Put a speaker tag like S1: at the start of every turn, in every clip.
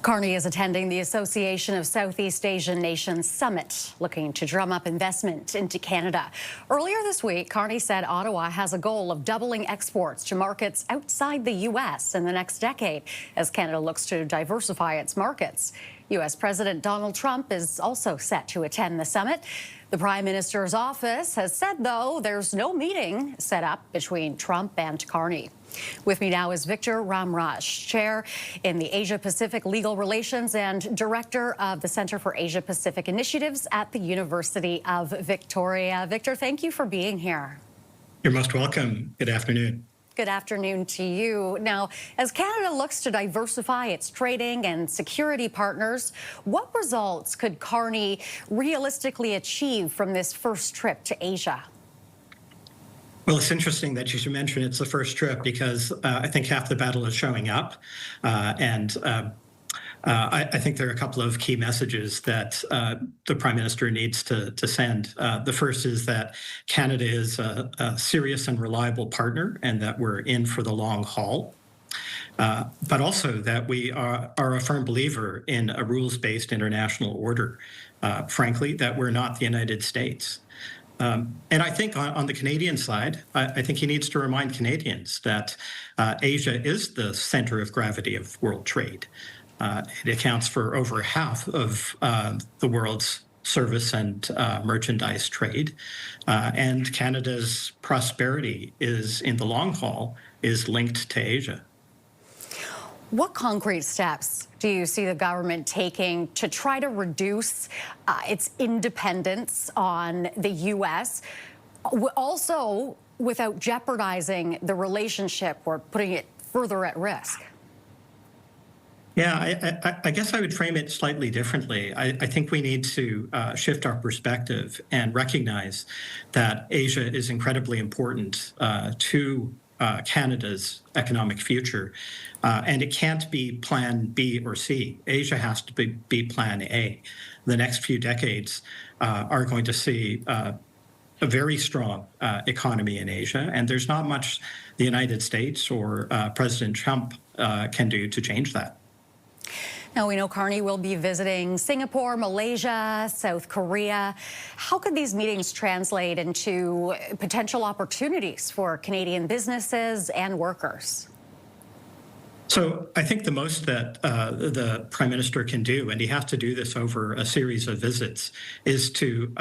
S1: Carney is attending the Association of Southeast Asian Nations Summit, looking to drum up investment into Canada. Earlier this week, Carney said Ottawa has a goal of doubling exports to markets outside the U.S. in the next decade, as Canada looks to diversify its markets. U.S. President Donald Trump is also set to attend the summit. The Prime Minister's office has said, though, there's no meeting set up between Trump and Carney. With me now is Victor Ramraj, Chair in the Asia-Pacific Legal Relations and Director of the Center for Asia-Pacific Initiatives at the University of Victoria. Victor, thank you for being here.
S2: You're most welcome. Good afternoon.
S1: Good afternoon to you. Now, as Canada looks to diversify its trading and security partners, what results could Carney realistically achieve from this first trip to Asia?
S2: Well, it's interesting that you should mention it's the first trip because I think half the battle is showing up. I think there are a couple of key messages that the Prime Minister needs to send. The first is that Canada is a serious and reliable partner and that we're in for the long haul. But also that we are a firm believer in a rules-based international order. Frankly, that we're not the United States. And I think on the Canadian side, I think he needs to remind Canadians that Asia is the center of gravity of world trade. It accounts for over half of the world's service and merchandise trade. And Canada's prosperity is, in the long haul, is linked to Asia.
S1: What concrete steps do you see the government taking to try to reduce its independence on the U.S., also without jeopardizing the relationship or putting it further at risk?
S2: Yeah, I guess I would frame it slightly differently. I think we need to shift our perspective and recognize that Asia is incredibly important to Canada's economic future. And it can't be plan B or C. Asia has to be plan A. The next few decades are going to see a very strong economy in Asia, and there's not much the United States or President Trump can do to change that.
S1: Now, we know Carney will be visiting Singapore, Malaysia, South Korea. How could these meetings translate into potential opportunities for Canadian businesses and workers?
S2: So I think the most that the Prime Minister can do, and he has to do this over a series of visits, is to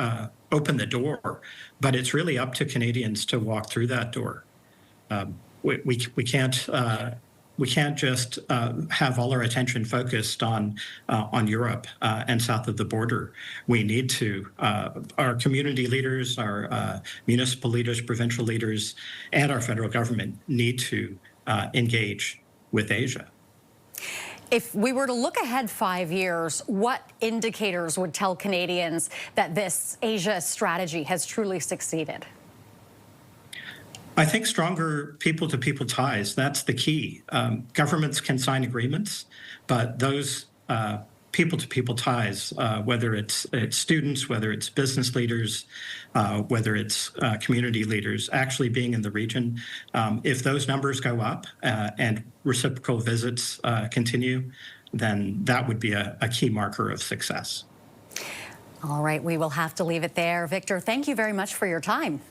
S2: open the door. But it's really up to Canadians to walk through that door. We can't just have all our attention focused on Europe and south of the border. We need to, our community leaders, our municipal leaders, provincial leaders, and our federal government need to engage with Asia.
S1: If we were to look ahead 5 years, what indicators would tell Canadians that this Asia strategy has truly succeeded?
S2: I think stronger people-to-people ties, that's the key. Governments can sign agreements, but those people-to-people ties, whether it's students, whether it's business leaders, whether it's community leaders, actually being in the region, if those numbers go up and reciprocal visits continue, then that would be a key marker of success.
S1: All right, we will have to leave it there. Victor, thank you very much for your time.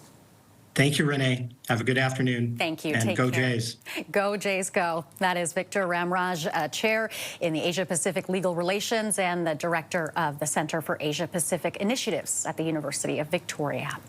S2: Thank you, Renee. Have a good afternoon.
S1: Thank you.
S2: And
S1: Take
S2: go
S1: care.
S2: Jays.
S1: Go Jays, go. That is Victor Ramraj, Chair in the Asia-Pacific Legal Relations and the Director of the Center for Asia-Pacific Initiatives at the University of Victoria.